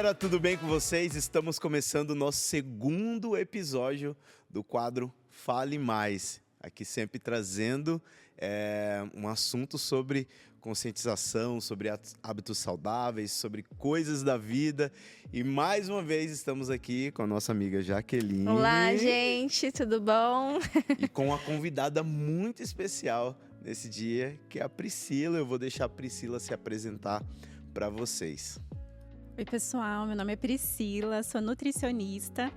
galera, tudo bem com vocês? Estamos começando o nosso segundo episódio do quadro Fale Mais. Aqui sempre trazendo um assunto sobre conscientização, sobre hábitos saudáveis, sobre coisas da vida. E mais uma vez estamos aqui com a nossa amiga Jaqueline. Olá, gente, tudo bom? E com uma convidada muito especial nesse dia, que é a Priscila. Eu vou deixar a Priscila se apresentar para vocês. Oi, pessoal, meu nome é Priscila, sou nutricionista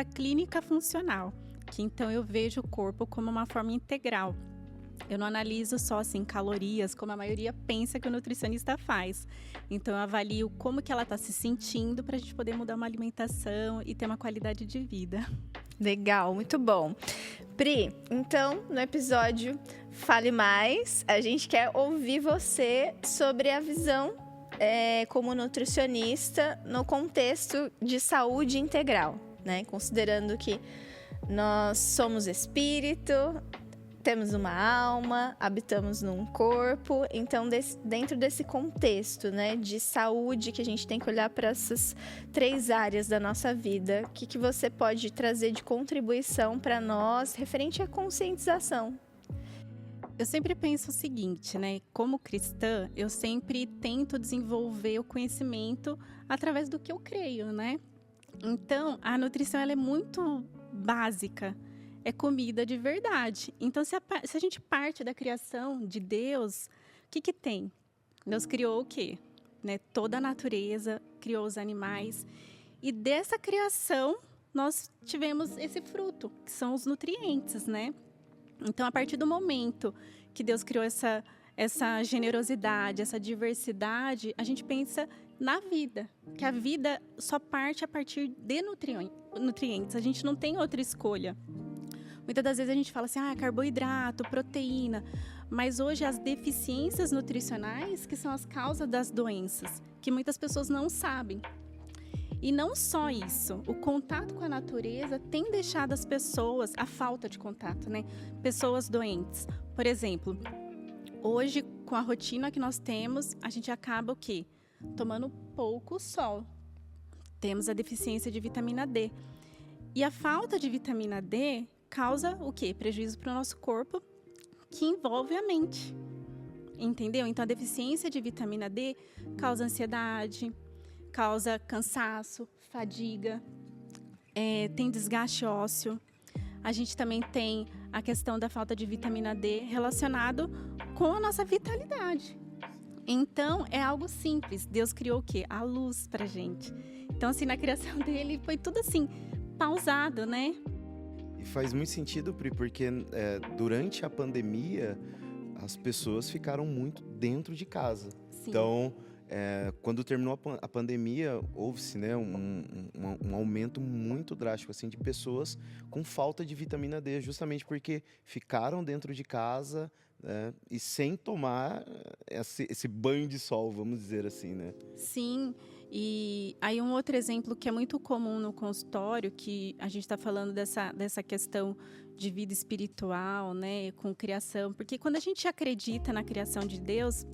clínica funcional, que então eu vejo o corpo como uma forma integral. Eu não analiso só assim calorias, como a maioria pensa que o nutricionista faz. Então eu avalio como que ela está se sentindo para a gente poder mudar uma alimentação e ter uma qualidade de vida. Legal, muito bom. Pri, então no episódio Fale Mais, a gente quer ouvir você sobre a visão como nutricionista no contexto de saúde integral, né? Considerando que nós somos espírito, temos uma alma, habitamos num corpo, então dentro desse contexto, né, de saúde que a gente tem que olhar para essas 3 áreas da nossa vida, o que você pode trazer de contribuição para nós referente à conscientização? Eu sempre penso o seguinte, né? Como cristã, eu sempre tento desenvolver o conhecimento através do que eu creio, né? Então, a nutrição ela é muito básica. É comida de verdade. Então, se a gente parte da criação de Deus, o que tem? Deus criou o quê? Né? Toda a natureza, criou os animais. E dessa criação, nós tivemos esse fruto, que são os nutrientes, né? Então, a partir do momento que Deus criou essa generosidade, essa diversidade, a gente pensa na vida, que a vida só parte a partir de nutrientes. A gente não tem outra escolha. Muitas das vezes a gente fala assim, carboidrato, proteína, mas hoje as deficiências nutricionais que são as causas das doenças, que muitas pessoas não sabem. E não só isso, o contato com a natureza tem deixado as pessoas, a falta de contato, né? Pessoas doentes. Por exemplo, hoje, com a rotina que nós temos, a gente acaba o quê? Tomando pouco sol. Temos a deficiência de vitamina D. E a falta de vitamina D causa o quê? Prejuízo para o nosso corpo, que envolve a mente. Entendeu? Então, a deficiência de vitamina D causa ansiedade, causa cansaço, fadiga, tem desgaste ósseo. A gente também tem a questão da falta de vitamina D relacionado com a nossa vitalidade. Então, é algo simples. Deus criou o quê? A luz pra gente. Então, assim, na criação dele foi tudo assim, pausado, né? E faz muito sentido, Pri, porque durante a pandemia, as pessoas ficaram muito dentro de casa. Sim. Então, quando terminou a pandemia, houve-se, né, um aumento muito drástico assim, de pessoas com falta de vitamina D, justamente porque ficaram dentro de casa, né, e sem tomar esse banho de sol, vamos dizer assim, né? Sim, e aí um outro exemplo que é muito comum no consultório, que a gente está falando dessa questão de vida espiritual, né, com criação, porque quando a gente acredita na criação de Deus,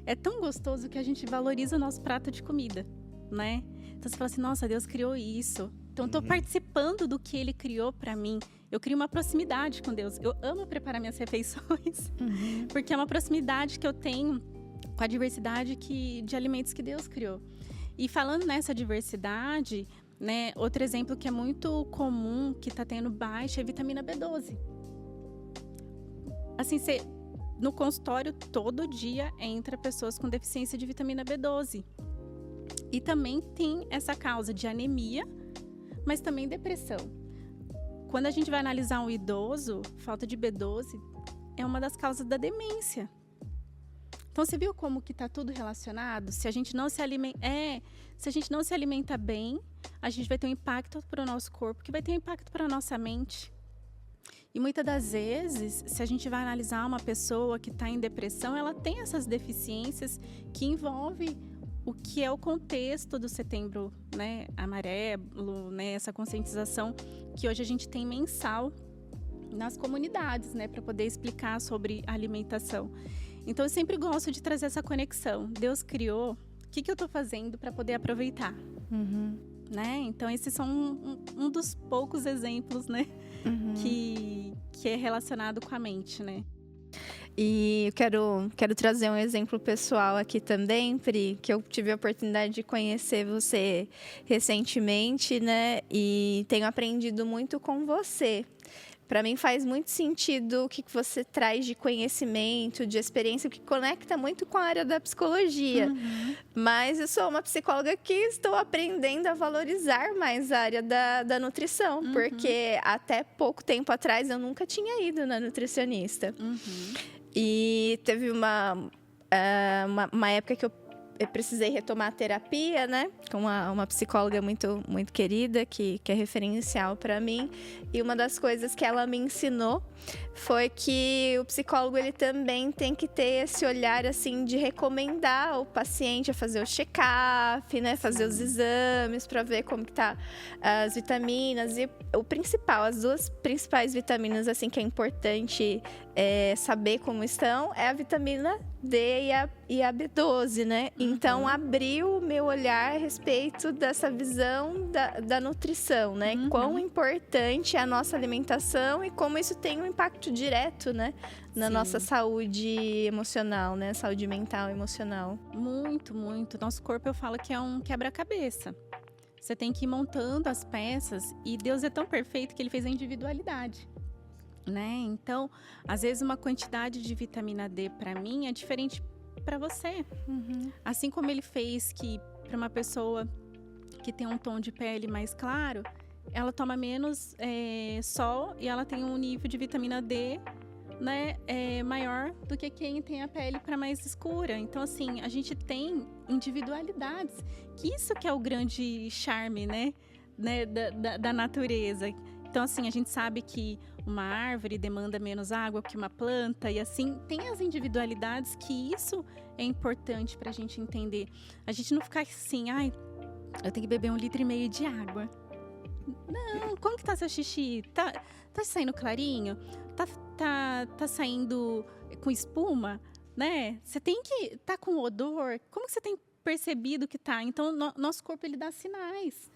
é tão gostoso que a gente valoriza o nosso prato de comida, né? Então você fala assim, nossa, Deus criou isso. Então estou participando do que Ele criou para mim. Eu crio uma proximidade com Deus. Eu amo preparar minhas refeições, porque é uma proximidade que eu tenho com a diversidade de alimentos que Deus criou. E falando nessa diversidade, né, outro exemplo que é muito comum, que está tendo baixa, é a vitamina B12. Assim, no consultório, todo dia entra pessoas com deficiência de vitamina B12. E também tem essa causa de anemia, mas também depressão. Quando a gente vai analisar um idoso, falta de B12 é uma das causas da demência. Então, você viu como que está tudo relacionado? Se a gente não se alimenta bem, a gente vai ter um impacto para o nosso corpo, que vai ter um impacto para a nossa mente. E muitas das vezes, se a gente vai analisar uma pessoa que está em depressão, ela tem essas deficiências que envolvem o que é o contexto do Setembro, né, Amarelo, né, essa conscientização que hoje a gente tem mensal nas comunidades, né, para poder explicar sobre a alimentação. Então, eu sempre gosto de trazer essa conexão. Deus criou que eu tô fazendo para poder aproveitar? Né? Então, esses são um dos poucos exemplos, né? Que é relacionado com a mente, né? E eu quero trazer um exemplo pessoal aqui também, Pri, que eu tive a oportunidade de conhecer você recentemente, né? E tenho aprendido muito com você. Para mim faz muito sentido o que você traz de conhecimento, de experiência, que conecta muito com a área da psicologia. Mas eu sou uma psicóloga que estou aprendendo a valorizar mais a área da nutrição, porque até pouco tempo atrás eu nunca tinha ido na nutricionista. E teve uma época que eu precisei retomar a terapia, né? Com uma psicóloga muito, muito querida, que é referencial para mim. E uma das coisas que ela me ensinou foi que o psicólogo, ele também tem que ter esse olhar, assim, de recomendar o paciente a fazer o check-up, né? Fazer os exames para ver como que tá as vitaminas. E o principal, as duas principais vitaminas, assim, que é importante saber como estão, é a vitamina D e a B12, né? Então, abriu o meu olhar a respeito dessa visão da nutrição, né? Quão importante é a nossa alimentação e como isso tem um impacto direto, né? Na nossa saúde emocional, né? Saúde mental e emocional. Muito, muito. Nosso corpo, eu falo que é um quebra-cabeça. Você tem que ir montando as peças e Deus é tão perfeito que ele fez a individualidade. Né? Então, às vezes uma quantidade de vitamina D para mim é diferente para você. Assim como ele fez que para uma pessoa que tem um tom de pele mais claro, ela toma menos sol e ela tem um nível de vitamina D, né, maior do que quem tem a pele para mais escura. Então, assim, a gente tem individualidades, que isso que é o grande charme, né, da natureza. Então, assim, a gente sabe que uma árvore demanda menos água que uma planta e, assim, tem as individualidades que isso é importante para a gente entender. A gente não ficar assim, eu tenho que beber 1,5 litro de água. Não, como que tá seu xixi? Tá saindo clarinho? Tá saindo com espuma? Né? Você tem que tá com odor? Como que você tem percebido que tá? Então, nosso corpo, ele dá sinais.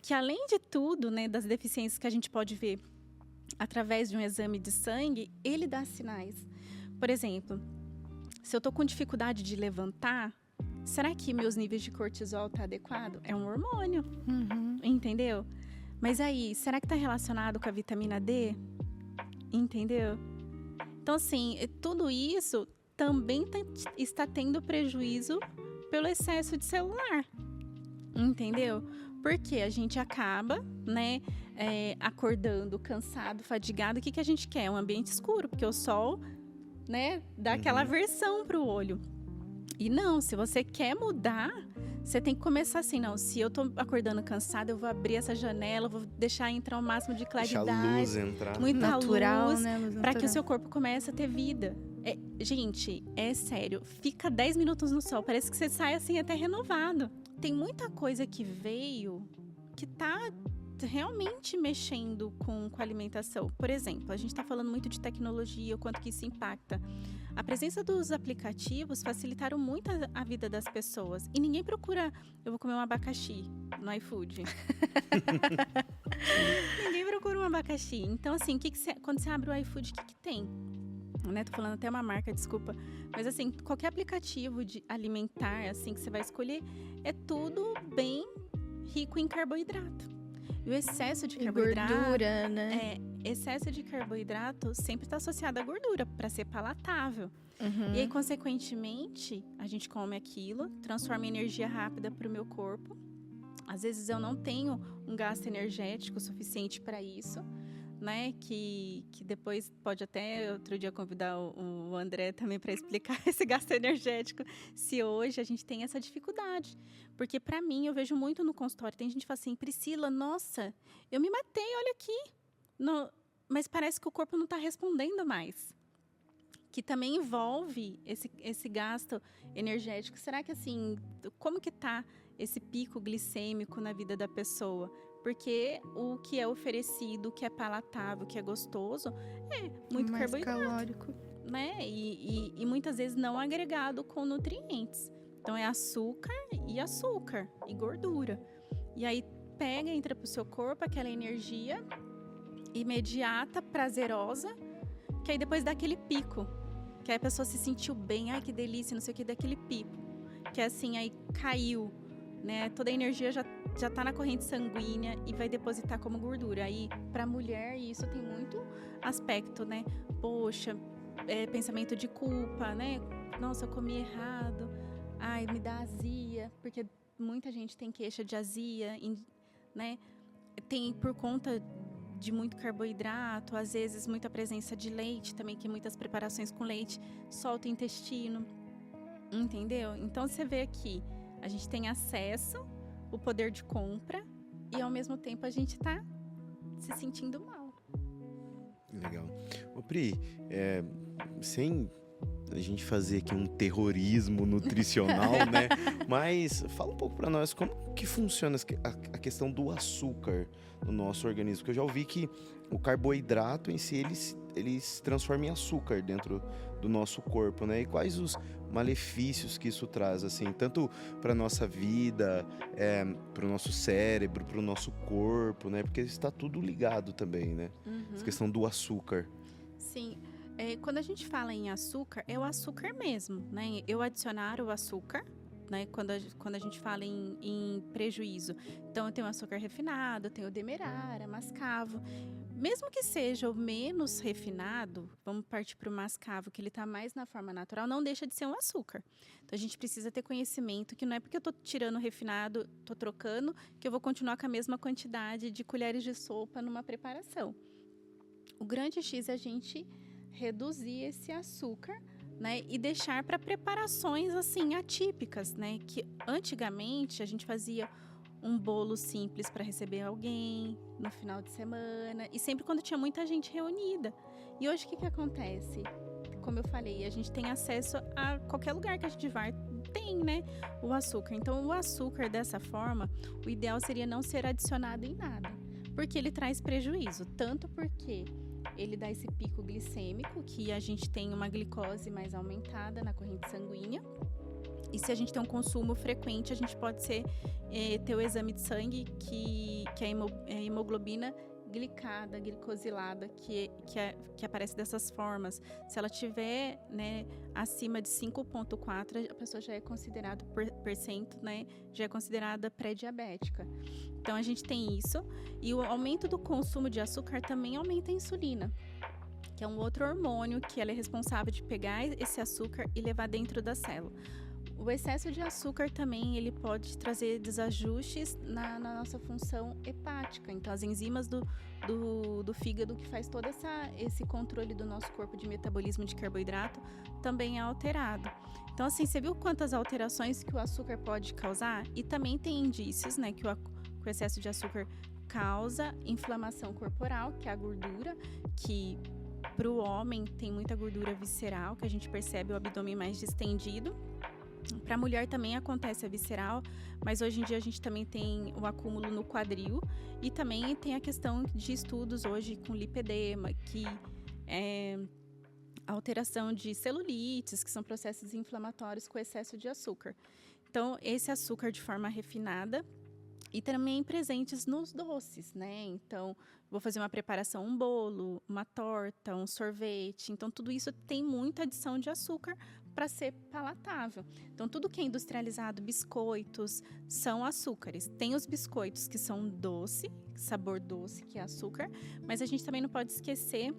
Que além de tudo, né, das deficiências que a gente pode ver através de um exame de sangue, ele dá sinais. Por exemplo, se eu tô com dificuldade de levantar, será que meus níveis de cortisol tá adequado? É um hormônio, entendeu? Mas aí, será que tá relacionado com a vitamina D? Entendeu? Então, assim, tudo isso também está tendo prejuízo pelo excesso de celular, entendeu? Porque a gente acaba, né, acordando cansado, fadigado. O que a gente quer? Um ambiente escuro, porque o sol, né, dá aquela aversão para o olho. E não, se você quer mudar, você tem que começar assim, não, se eu tô acordando cansada, eu vou abrir essa janela, vou deixar entrar o máximo de claridade. Deixar a luz entrar. Muita natural, luz, né? para que o seu corpo comece a ter vida. Gente, é sério, fica 10 minutos no sol, parece que você sai assim até renovado. Tem muita coisa que veio que tá realmente mexendo com a alimentação. Por exemplo, a gente está falando muito de tecnologia, o quanto que isso impacta. A presença dos aplicativos facilitaram muito a vida das pessoas. E ninguém procura, eu vou comer um abacaxi no iFood. Ninguém procura um abacaxi. Então, assim, quando você abre o iFood, o que tem? Né? Tô falando até uma marca, desculpa. Mas, assim, qualquer aplicativo de alimentar, assim, que você vai escolher, é tudo bem rico em carboidrato. E o excesso de carboidrato... gordura, né? Excesso de carboidrato sempre está associado à gordura, para ser palatável. E aí, consequentemente, a gente come aquilo, transforma em energia rápida para o meu corpo. Às vezes, eu não tenho um gasto energético suficiente para isso, né? Que depois pode até outro dia convidar o André também para explicar esse gasto energético, se hoje a gente tem essa dificuldade. Porque para mim, eu vejo muito no consultório, tem gente que fala assim, Priscila, nossa, eu me matei, olha aqui. Mas parece que o corpo não está respondendo mais. Que também envolve esse gasto energético. Será que assim, como que está esse pico glicêmico na vida da pessoa? Porque o que é oferecido, o que é palatável, o que é gostoso, é muito mais carboidrato, calórico, né? E muitas vezes não agregado com nutrientes. Então é açúcar e gordura. E aí entra pro seu corpo aquela energia imediata, prazerosa, que aí depois dá aquele pico, que aí a pessoa se sentiu bem, ai que delícia, não sei o que, daquele pico, que é assim, aí caiu, né? Toda a energia já tá na corrente sanguínea e vai depositar como gordura. Aí, pra mulher, isso tem muito aspecto, né? Poxa, pensamento de culpa, né? Nossa, eu comi errado, ai, me dá azia, porque muita gente tem queixa de azia, né? Tem por conta de muito carboidrato, às vezes muita presença de leite também, que muitas preparações com leite solta o intestino, entendeu? Então você vê aqui, a gente tem acesso, o poder de compra e ao mesmo tempo a gente tá se sentindo mal. Legal. Ô Pri, sem a gente fazer aqui um terrorismo nutricional, né? Mas fala um pouco para nós como que funciona a questão do açúcar no nosso organismo. Porque eu já ouvi que o carboidrato em si, ele se transforma em açúcar dentro do nosso corpo, né? E quais os malefícios que isso traz, assim, tanto para nossa vida, para o nosso cérebro, para o nosso corpo, né? Porque está tudo ligado também, né? Essa questão do açúcar. Sim. Quando a gente fala em açúcar, é o açúcar mesmo, né? Eu adicionar o açúcar, né? Quando a gente fala em prejuízo. Então, eu tenho açúcar refinado, eu tenho o demerara, mascavo. Mesmo que seja o menos refinado, vamos partir para o mascavo, que ele está mais na forma natural, não deixa de ser um açúcar. Então, a gente precisa ter conhecimento que não é porque eu estou tirando o refinado, estou trocando, que eu vou continuar com a mesma quantidade de colheres de sopa numa preparação. O grande X é a gente reduzir esse açúcar, né, e deixar para preparações assim atípicas, né, que antigamente a gente fazia um bolo simples para receber alguém no final de semana e sempre quando tinha muita gente reunida. E hoje o que acontece? Como eu falei, a gente tem acesso a qualquer lugar que a gente vai, tem, né, o açúcar. Então o açúcar dessa forma, o ideal seria não ser adicionado em nada, porque ele traz prejuízo, tanto porque ele dá esse pico glicêmico, que a gente tem uma glicose mais aumentada na corrente sanguínea. E se a gente tem um consumo frequente, a gente pode ter o exame de sangue, que é a hemoglobina glicada, glicosilada, que aparece dessas formas. Se ela tiver, né, acima de 5,4, a pessoa já é considerada né, já é considerada pré-diabética. Então, a gente tem isso. E o aumento do consumo de açúcar também aumenta a insulina, que é um outro hormônio que ela é responsável de pegar esse açúcar e levar dentro da célula. O excesso de açúcar também ele pode trazer desajustes na nossa função hepática. Então, as enzimas do fígado, que faz todo esse controle do nosso corpo de metabolismo de carboidrato, também é alterado. Então, assim, você viu quantas alterações que o açúcar pode causar? E também tem indícios, né, que o excesso de açúcar causa inflamação corporal, que é a gordura, que para o homem tem muita gordura visceral, que a gente percebe o abdômen mais distendido. Para a mulher também acontece a visceral, mas hoje em dia a gente também tem o acúmulo no quadril e também tem a questão de estudos hoje com lipedema, que é a alteração de celulites, que são processos inflamatórios com excesso de açúcar. Então, esse açúcar de forma refinada e também presentes nos doces, né? Então, vou fazer uma preparação, um bolo, uma torta, um sorvete. Então, tudo isso tem muita adição de açúcar para ser palatável. Então, tudo que é industrializado, biscoitos, são açúcares. Tem os biscoitos que são doce, sabor doce, que é açúcar, mas a gente também não pode esquecer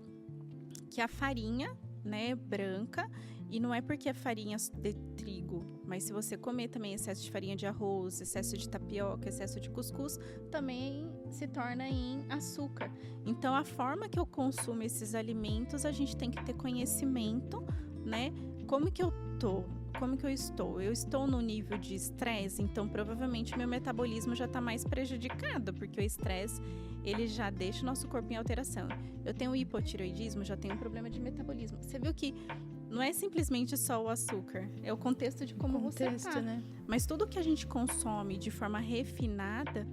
que a farinha, né, branca, e não é porque é farinha de trigo, mas se você comer também excesso de farinha de arroz, excesso de tapioca, excesso de cuscuz, também se torna em açúcar. Então, a forma que eu consumo esses alimentos, a gente tem que ter conhecimento, né? Como que eu estou? Eu estou no nível de estresse, então provavelmente meu metabolismo já está mais prejudicado, porque o estresse, ele já deixa o nosso corpo em alteração. Eu tenho hipotireoidismo, já tenho um problema de metabolismo. Você viu que não é simplesmente só o açúcar, é o contexto de como você está. Né? Mas tudo que a gente consome de forma refinada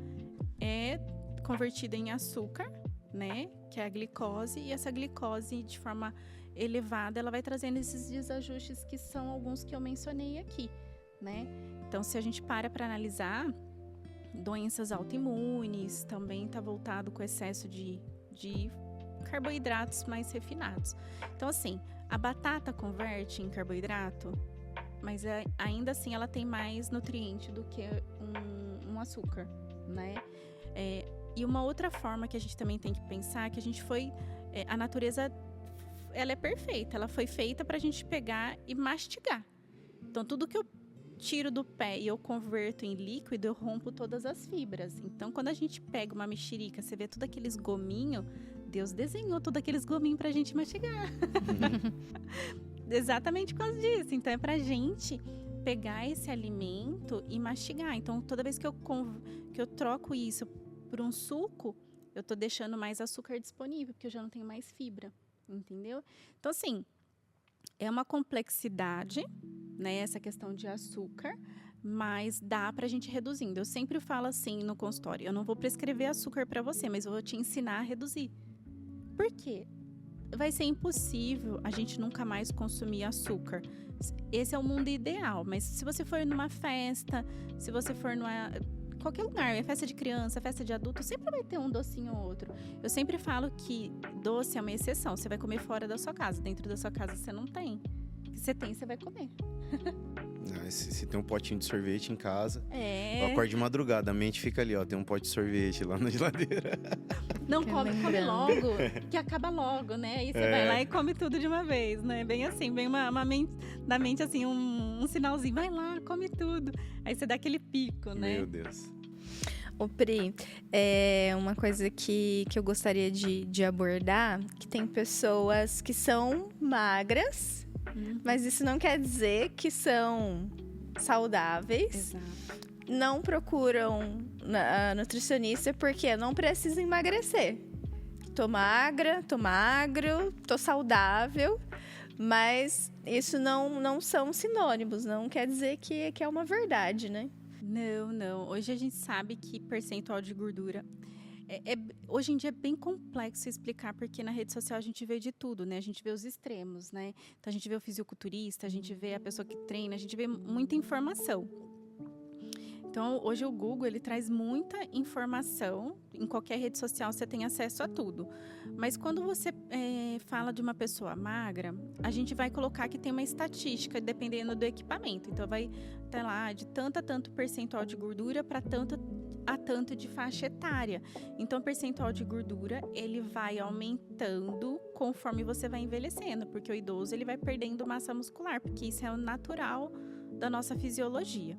é convertido em açúcar, né? Que é a glicose, e essa glicose de forma elevada, ela vai trazendo esses desajustes que são alguns que eu mencionei aqui, né? Então, se a gente para analisar, doenças autoimunes também está voltado com excesso de carboidratos mais refinados. Então, assim, a batata converte em carboidrato, mas ainda assim ela tem mais nutriente do que um açúcar, né? E uma outra forma que a gente também tem que pensar é que a natureza, ela é perfeita, ela foi feita para a gente pegar e mastigar. Então, tudo que eu tiro do pé e eu converto em líquido, eu rompo todas as fibras. Então, quando a gente pega uma mexerica, você vê todos aqueles gominhos, Deus desenhou todos aqueles gominhos pra gente mastigar. Exatamente por causa disso. Então, é pra gente pegar esse alimento e mastigar. Então, toda vez que eu troco isso por um suco, eu tô deixando mais açúcar disponível, porque eu já não tenho mais fibra, entendeu? Então, assim, é uma complexidade, né, essa questão de açúcar, mas dá pra gente ir reduzindo. Eu sempre falo assim no consultório, eu não vou prescrever açúcar para você, mas eu vou te ensinar a reduzir. Por quê? Vai ser impossível a gente nunca mais consumir açúcar. Esse é o mundo ideal, mas se você for numa festa, se você for qualquer lugar, é festa de criança, festa de adulto, sempre vai ter um docinho ou outro. Eu sempre falo que doce é uma exceção. Você vai comer fora da sua casa, dentro da sua casa você não tem. Se você tem, você vai comer. Se tem um potinho de sorvete em casa, eu acordo de madrugada, a mente fica ali, ó, tem um pote de sorvete lá na geladeira. Não come logo, que acaba logo, né? Aí você vai lá e come tudo de uma vez, né? Bem assim, bem uma mente, da mente assim, um sinalzinho, vai lá, come tudo. Aí você dá aquele pico, né? Meu Deus. Ô Pri, uma coisa que eu gostaria de abordar, que tem pessoas que são magras, mas isso não quer dizer que são saudáveis. Exato. Não procuram a nutricionista porque não precisam emagrecer. Tô magra, tô magro, tô saudável, mas isso não são sinônimos, não quer dizer que é uma verdade, né? Não. Hoje a gente sabe que percentual de gordura... hoje em dia é bem complexo explicar, porque na rede social a gente vê de tudo, né? A gente vê os extremos, né? Então a gente vê o fisiculturista, a gente vê a pessoa que treina, a gente vê muita informação. Então, hoje o Google, ele traz muita informação. Em qualquer rede social você tem acesso a tudo. Mas quando você fala de uma pessoa magra, a gente vai colocar que tem uma estatística, dependendo do equipamento. Então, vai estar lá de tanto a tanto percentual de gordura para tanto a tanto de faixa etária. Então, o percentual de gordura, ele vai aumentando conforme você vai envelhecendo. Porque o idoso, ele vai perdendo massa muscular, porque isso é o natural da nossa fisiologia.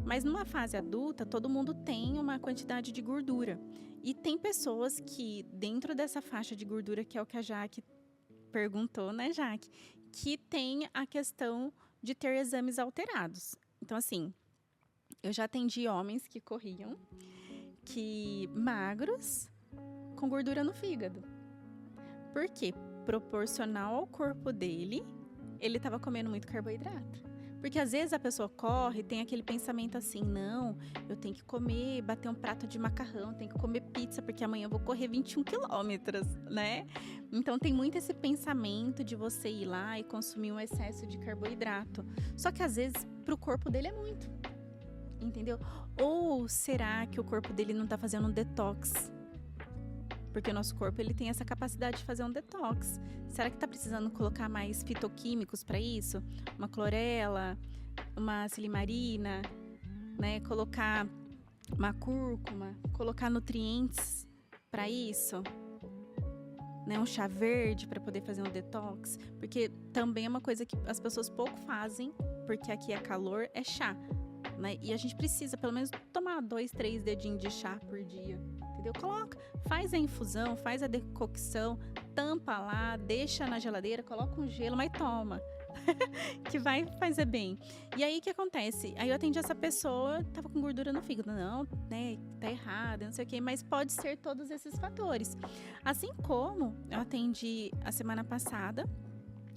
Mas numa fase adulta, todo mundo tem uma quantidade de gordura. E tem pessoas que, dentro dessa faixa de gordura, que é o que a Jaque perguntou, né, Jaque? Que tem a questão de ter exames alterados. Então, assim, eu já atendi homens que corriam, magros, com gordura no fígado. Por quê? Proporcional ao corpo dele, ele estava comendo muito carboidrato. Porque às vezes a pessoa corre, tem aquele pensamento assim, não, eu tenho que comer, bater um prato de macarrão, tenho que comer pizza, porque amanhã eu vou correr 21 quilômetros, né? Então tem muito esse pensamento de você ir lá e consumir um excesso de carboidrato. Só que às vezes pro corpo dele é muito, entendeu? Ou será que o corpo dele não tá fazendo um detox? Porque o nosso corpo, ele tem essa capacidade de fazer um detox. Será que está precisando colocar mais fitoquímicos para isso? Uma clorela, uma silimarina, né? Colocar uma cúrcuma, colocar nutrientes para isso? Né? Um chá verde para poder fazer um detox? Porque também é uma coisa que as pessoas pouco fazem, porque aqui é calor, é chá. Né? E a gente precisa pelo menos tomar 2, 3 dedinhos de chá por dia. Entendeu? Coloca, faz a infusão, faz a decocção, tampa lá, deixa na geladeira, coloca um gelo, mas toma. Que vai fazer bem. E aí, o que acontece? Aí eu atendi essa pessoa, tava com gordura no fígado. Não, né, tá errado, não sei o quê. Mas pode ser todos esses fatores. Assim como eu atendi a semana passada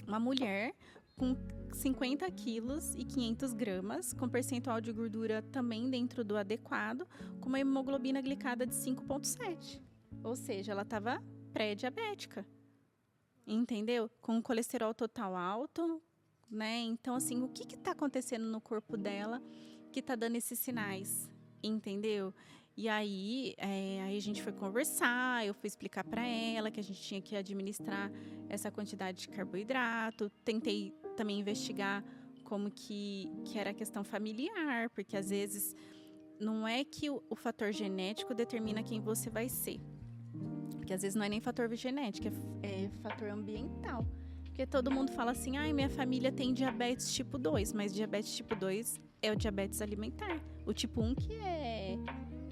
uma mulher com 50 quilos e 500 gramas, com percentual de gordura também dentro do adequado, com uma hemoglobina glicada de 5,7. Ou seja, ela estava pré-diabética. Entendeu? Com colesterol total alto, né? Então, assim, o que está acontecendo no corpo dela que está dando esses sinais, entendeu? E aí a gente foi conversar, eu fui explicar para ela que a gente tinha que administrar essa quantidade de carboidrato. Tentei também investigar como que era a questão familiar, porque às vezes não é que o fator genético determina quem você vai ser. Porque às vezes não é nem fator genético, é fator ambiental. Porque todo mundo fala assim, minha família tem diabetes tipo 2, mas diabetes tipo 2 é o diabetes alimentar. O tipo 1 que é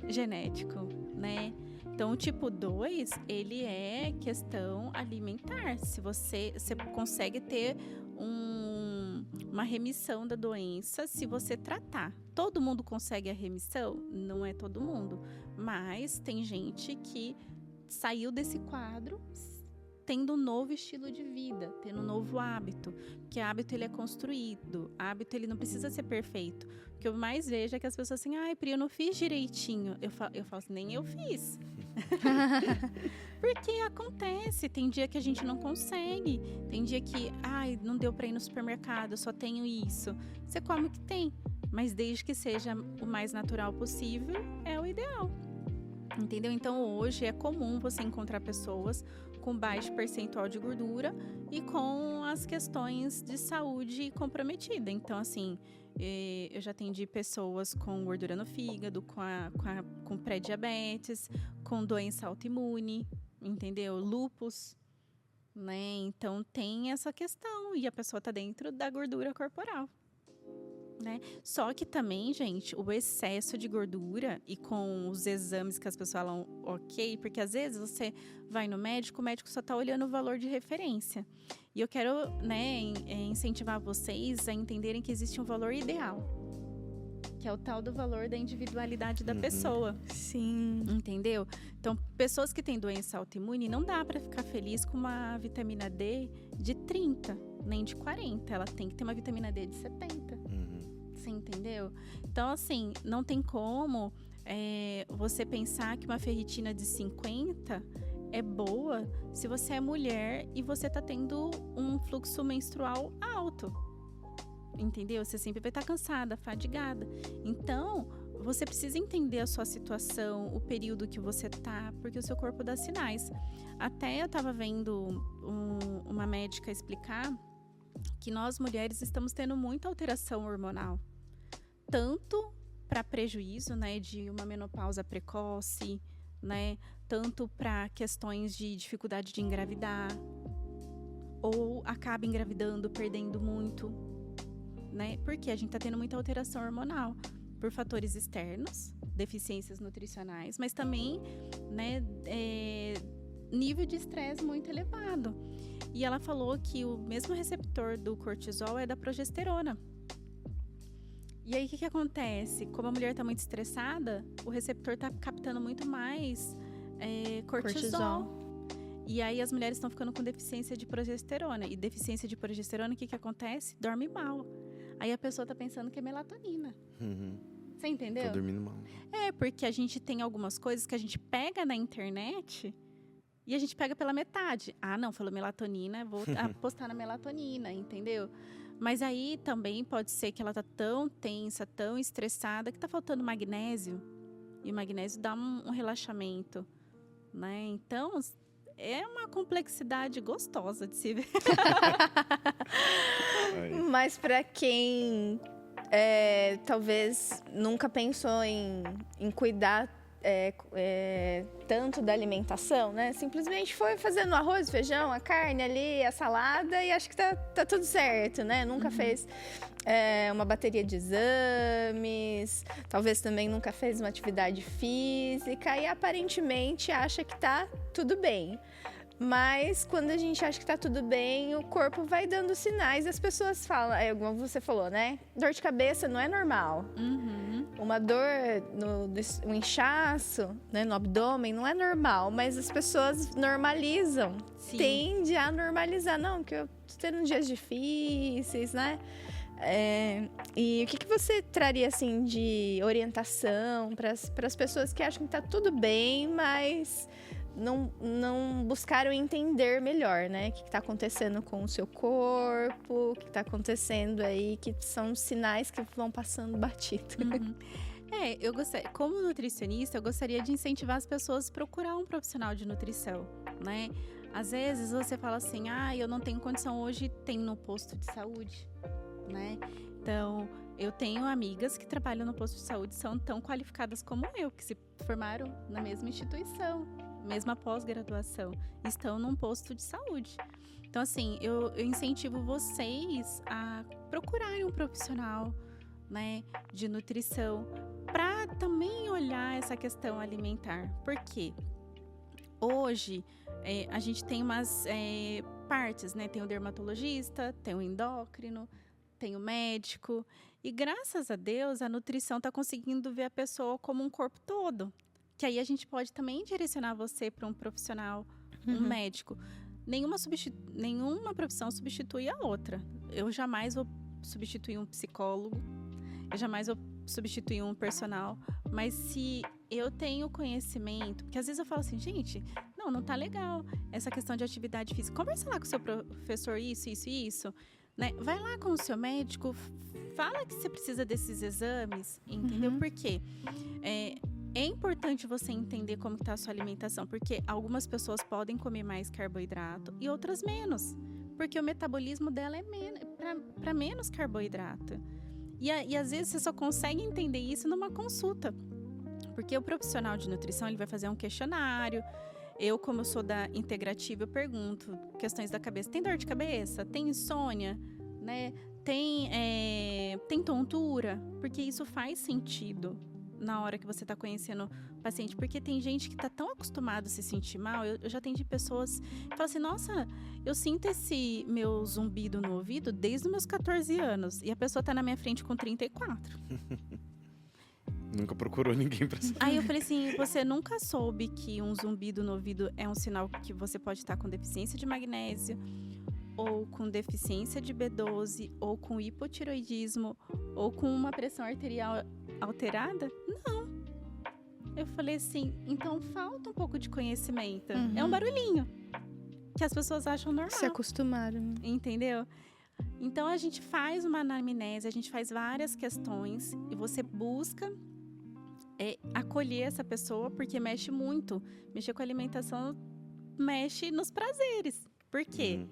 genético, né? Então, o tipo 2, ele é questão alimentar. Se você consegue ter uma remissão da doença se você tratar. Todo mundo consegue a remissão? Não é todo mundo. Mas tem gente que saiu desse quadro tendo um novo estilo de vida, tendo um novo hábito. Porque hábito, ele é construído. Hábito, ele não precisa ser perfeito. O que eu mais vejo é que as pessoas assim, Pri, eu não fiz direitinho. Eu falo assim, nem eu fiz. Porque acontece, tem dia que a gente não consegue, tem dia que, não deu pra ir no supermercado, eu só tenho isso. Você come o que tem, mas desde que seja o mais natural possível, é o ideal. Entendeu? Então, hoje é comum você encontrar pessoas com baixo percentual de gordura e com as questões de saúde comprometida. Então, assim, eu já atendi pessoas com gordura no fígado, com pré-diabetes, com doença autoimune, entendeu? Lúpus, né? Então, tem essa questão e a pessoa está dentro da gordura corporal. Né? Só que também, gente, o excesso de gordura e com os exames que as pessoas falam ok, porque às vezes você vai no médico, o médico só está olhando o valor de referência. E eu quero, né, incentivar vocês a entenderem que existe um valor ideal, que é o tal do valor da individualidade da pessoa. Sim. Entendeu? Então, pessoas que têm doença autoimune, não dá para ficar feliz com uma vitamina D de 30, nem de 40. Ela tem que ter uma vitamina D de 70. Você entendeu? Então, assim, não tem como você pensar que uma ferritina de 50 é boa se você é mulher e você tá tendo um fluxo menstrual alto. Entendeu? Você sempre vai estar cansada, fadigada. Então, você precisa entender a sua situação, o período que você tá, porque o seu corpo dá sinais. Até eu tava vendo uma médica explicar que nós mulheres estamos tendo muita alteração hormonal. Tanto para prejuízo, né, de uma menopausa precoce, né, tanto para questões de dificuldade de engravidar, ou acaba engravidando, perdendo muito, né, porque a gente está tendo muita alteração hormonal por fatores externos, deficiências nutricionais, mas também, né, nível de estresse muito elevado. E ela falou que o mesmo receptor do cortisol é da progesterona. E aí, o que acontece? Como a mulher está muito estressada, o receptor está captando muito mais cortisol. E aí, as mulheres estão ficando com deficiência de progesterona. E deficiência de progesterona, o que acontece? Dorme mal. Aí, a pessoa está pensando que é melatonina. Você entendeu? Tô dormindo mal. Porque a gente tem algumas coisas que a gente pega na internet e a gente pega pela metade. Não, falou melatonina, vou apostar na melatonina, entendeu? Mas aí também pode ser que ela tá tão tensa, tão estressada, que tá faltando magnésio. E o magnésio dá um relaxamento, né? Então, é uma complexidade gostosa de se ver. Mas para quem talvez nunca pensou em cuidar tanto da alimentação, né? Simplesmente foi fazendo arroz, feijão, a carne ali, a salada e acho que tá tudo certo, né? Nunca fez uma bateria de exames, talvez também nunca fez uma atividade física e aparentemente acha que tá tudo bem. Mas quando a gente acha que tá tudo bem, o corpo vai dando sinais e as pessoas falam, como você falou, né? Dor de cabeça não é normal. Uma dor, um inchaço, né, no abdômen não é normal, mas as pessoas normalizam. Sim. Tende a normalizar. Não, que eu tô tendo dias difíceis, né? E o que você traria, assim, de orientação para as pessoas que acham que tá tudo bem, mas não buscaram entender melhor, né? O que está acontecendo com o seu corpo, o que está acontecendo aí, que são sinais que vão passando batido. Uhum. Como nutricionista, eu gostaria de incentivar as pessoas a procurar um profissional de nutrição, né? Às vezes você fala assim, eu não tenho condição hoje, tem no posto de saúde, né? Então, eu tenho amigas que trabalham no posto de saúde, são tão qualificadas como eu, que se formaram na mesma instituição, mesma pós-graduação, estão num posto de saúde. Então, assim, eu incentivo vocês a procurarem um profissional, né, de nutrição, para também olhar essa questão alimentar. Por quê? Hoje, a gente tem umas partes, né? Tem o dermatologista, tem o endócrino, tem o médico. E graças a Deus, a nutrição está conseguindo ver a pessoa como um corpo todo. Que aí a gente pode também direcionar você para um profissional, um médico. Nenhuma profissão substitui a outra. Eu jamais vou substituir um psicólogo. Eu jamais vou substituir um personal. Mas se eu tenho conhecimento... Porque às vezes eu falo assim, gente, não tá legal essa questão de atividade física. Conversa lá com o seu professor isso, né? Vai lá com o seu médico, fala que você precisa desses exames, entendeu? Por quê? É importante você entender como está a sua alimentação, porque algumas pessoas podem comer mais carboidrato e outras menos. Porque o metabolismo dela é para menos carboidrato. E às vezes você só consegue entender isso numa consulta. Porque o profissional de nutrição, ele vai fazer um questionário. Eu, como eu sou da integrativa, eu pergunto questões da cabeça. Tem dor de cabeça? Tem insônia? Né? Tem tontura? Porque isso faz sentido na hora que você está conhecendo o paciente. Porque tem gente que está tão acostumado a se sentir mal. Eu já atendi pessoas que falam assim, nossa, eu sinto esse meu zumbido no ouvido desde os meus 14 anos. E a pessoa está na minha frente com 34. Nunca procurou ninguém pra saber. Aí eu falei assim, você nunca soube que um zumbido no ouvido é um sinal que você pode estar com deficiência de magnésio, ou com deficiência de B12, ou com hipotiroidismo, ou com uma pressão arterial alterada? Não. Eu falei assim, então falta um pouco de conhecimento. É um barulhinho que as pessoas acham normal. Se acostumaram. Entendeu? Então a gente faz uma anamnese, a gente faz várias questões e você busca acolher essa pessoa, porque mexe muito. Mexer com a alimentação mexe nos prazeres. Por quê?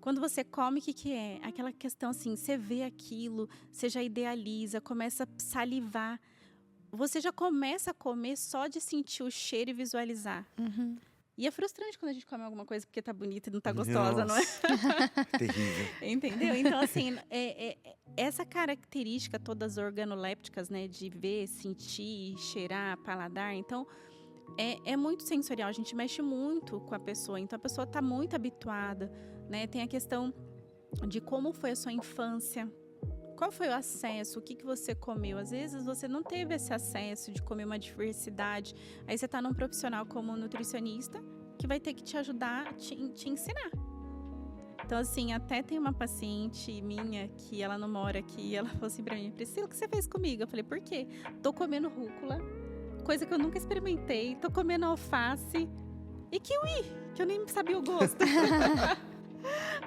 Quando você come, o que é? Aquela questão assim, você vê aquilo, você já idealiza, começa a salivar. Você já começa a comer só de sentir o cheiro e visualizar. E é frustrante quando a gente come alguma coisa porque tá bonita e não tá gostosa, não é? Terrível. Entendeu? Então, assim, essa característica todas organolépticas, né? De ver, sentir, cheirar, paladar. Então, é muito sensorial. A gente mexe muito com a pessoa. Então, a pessoa tá muito habituada, né? Tem a questão de como foi a sua infância. Qual foi o acesso? O que você comeu? Às vezes você não teve esse acesso de comer uma diversidade. Aí você está num profissional como um nutricionista que vai ter que te ajudar, te ensinar. Então, assim, até tem uma paciente minha que ela não mora aqui. Ela falou assim pra mim, Priscila, o que você fez comigo? Eu falei, por quê? Tô comendo rúcula, coisa que eu nunca experimentei. Tô comendo alface e kiwi, que eu nem sabia o gosto.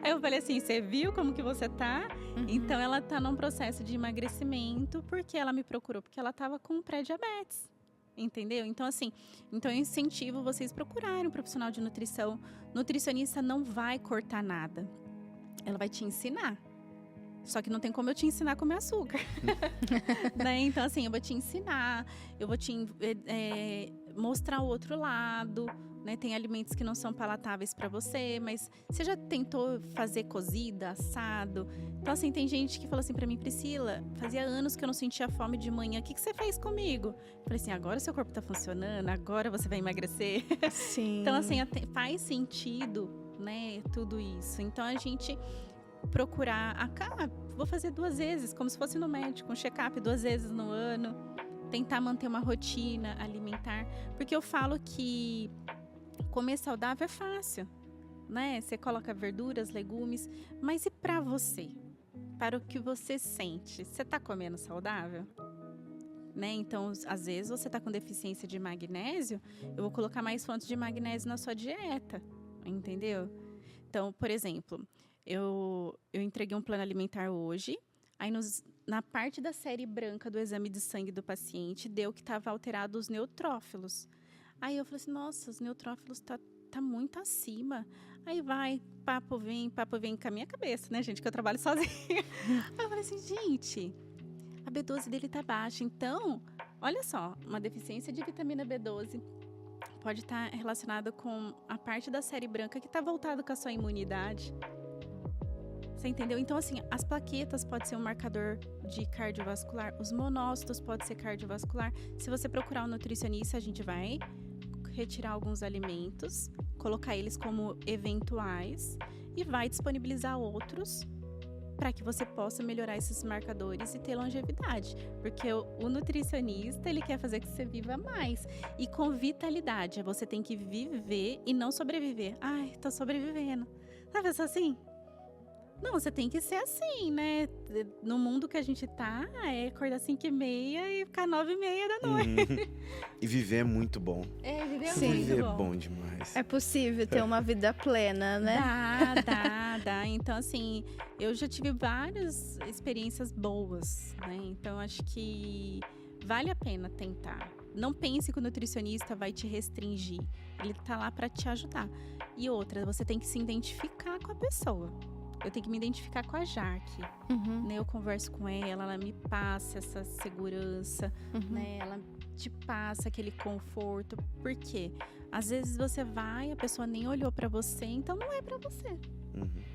Aí eu falei assim, você viu como que você tá? Então ela tá num processo de emagrecimento, porque ela me procurou, porque ela tava com pré-diabetes, entendeu? Então assim, eu incentivo vocês procurarem um profissional de nutrição. Nutricionista não vai cortar nada, ela vai te ensinar. Só que não tem como eu te ensinar a comer açúcar. Né? Então assim, eu vou te ensinar, eu vou te mostrar o outro lado. Né, tem alimentos que não são palatáveis para você, mas você já tentou fazer cozida, assado? Então, assim, tem gente que fala assim para mim, Priscila, fazia anos que eu não sentia fome de manhã, o que você fez comigo? Eu falei assim, agora seu corpo tá funcionando, agora você vai emagrecer. Sim. Então, assim, faz sentido, né, tudo isso. Então, a gente procurar, vou fazer 2 vezes, como se fosse no médico, um check-up 2 vezes no ano, tentar manter uma rotina alimentar, porque eu falo que comer saudável é fácil, né? Você coloca verduras, legumes, mas e para você? Para o que você sente? Você tá comendo saudável? né? Então, às vezes você está com deficiência de magnésio, eu vou colocar mais fontes de magnésio na sua dieta, entendeu? Então, por exemplo, eu entreguei um plano alimentar hoje, aí na parte da série branca do exame de sangue do paciente, deu que estava alterado os neutrófilos. Aí eu falei assim, nossa, os neutrófilos tá muito acima. Aí vai, papo vem com a minha cabeça, né, gente, que eu trabalho sozinha. Aí eu falei assim, gente, a B12 dele tá baixa. Então, olha só, uma deficiência de vitamina B12 pode estar relacionada com a parte da série branca que está voltada com a sua imunidade. Você entendeu? Então, assim, as plaquetas pode ser um marcador de cardiovascular, os monócitos pode ser cardiovascular. Se você procurar um nutricionista, a gente vai retirar alguns alimentos, colocar eles como eventuais e vai disponibilizar outros para que você possa melhorar esses marcadores e ter longevidade. Porque o nutricionista, ele quer fazer que você viva mais. E com vitalidade, você tem que viver e não sobreviver. Ai, tô sobrevivendo. Sabe assim? Não, você tem que ser assim, né? No mundo que a gente tá, é acordar 5h30 e ficar 9h30 da noite. E viver é muito bom. Viver é Sim. muito Viver bom. é bom demais. É possível ter uma vida plena, né? Dá. Então, assim, eu já tive várias experiências boas, né? Então, acho que vale a pena tentar. Não pense que o nutricionista vai te restringir. Ele tá lá para te ajudar. E outra, você tem que se identificar com a pessoa. Eu tenho que me identificar com a Jaque, né? Eu converso com ela me passa essa segurança, né? Ela te passa aquele conforto. Por quê? Às vezes você vai, a pessoa nem olhou pra você, então não é pra você,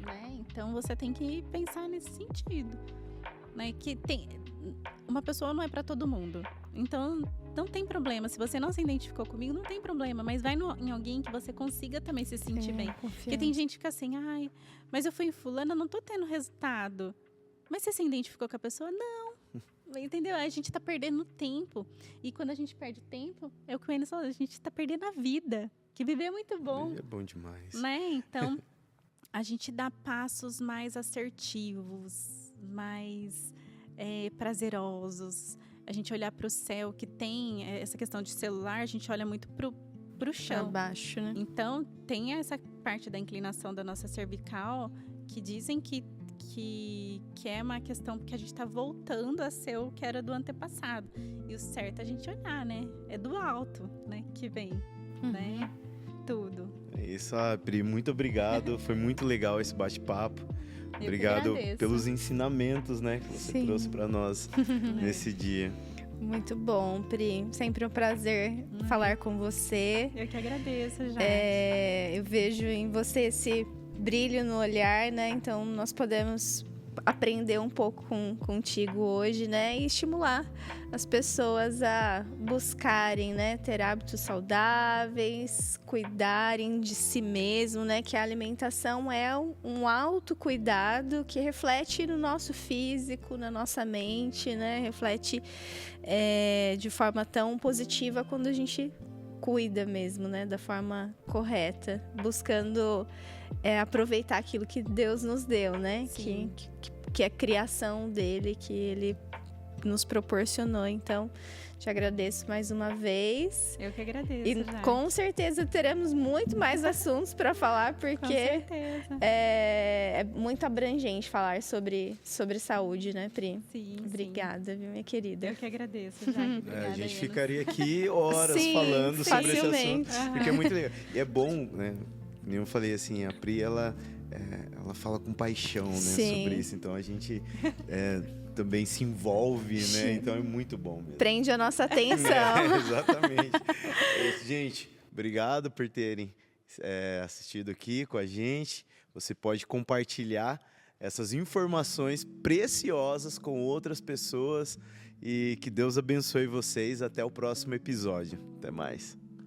né? Então você tem que pensar nesse sentido, né? Que uma pessoa não é pra todo mundo. Então não tem problema. Se você não se identificou comigo, não tem problema. Mas vai em alguém que você consiga também se sentir bem. Porque tem gente que fica assim, ai, mas eu fui em fulana, não tô tendo resultado. Mas você se identificou com a pessoa? Não. Entendeu? A gente tá perdendo tempo. E quando a gente perde tempo, é o que o Enes falou, a gente tá perdendo a vida. Que viver é muito bom. Viver é bom demais. Né? Então, a gente dá passos mais assertivos, mais prazerosos. A gente olhar para o céu, que tem essa questão de celular, a gente olha muito pro chão. Pra baixo, né? Então, tem essa parte da inclinação da nossa cervical que dizem que é uma questão que a gente está voltando a ser o que era do antepassado. E o certo é a gente olhar, né? É do alto, né? Que vem, né? Tudo. É isso, Pri. Muito obrigado. Foi muito legal esse bate-papo. Eu Obrigado que agradeço. pelos ensinamentos, né, que você Sim. trouxe para nós nesse dia. Muito bom, Pri. Sempre um prazer falar com você. Eu que agradeço, já. Eu vejo em você esse brilho no olhar, né? Então, nós podemos aprender um pouco contigo hoje, né? E estimular as pessoas a buscarem, né? Ter hábitos saudáveis, cuidarem de si mesmo, né? Que a alimentação é um autocuidado que reflete no nosso físico, na nossa mente, né? Reflete de forma tão positiva quando a gente cuida mesmo, né? Da forma correta, buscando aproveitar aquilo que Deus nos deu, né? Que é a criação dele, que ele nos proporcionou. Então, te agradeço mais uma vez. Eu que agradeço, E já. com certeza teremos muito mais assuntos para falar, Com porque certeza. é muito abrangente falar sobre saúde, né, Pri? Sim, Obrigada, viu, minha querida? Eu que agradeço, já. Obrigada, A gente Enes. ficaria aqui horas Sim, falando sobre esse assunto. facilmente. Porque é muito legal. E é bom, né? Como eu falei assim, a Pri, ela fala com paixão, né, Sim. sobre isso. Então a gente também se envolve, né? Então é muito bom mesmo. Prende a nossa atenção. Exatamente. Gente, obrigado por terem assistido aqui com a gente. Você pode compartilhar essas informações preciosas com outras pessoas e que Deus abençoe vocês. Até o próximo episódio. Até mais.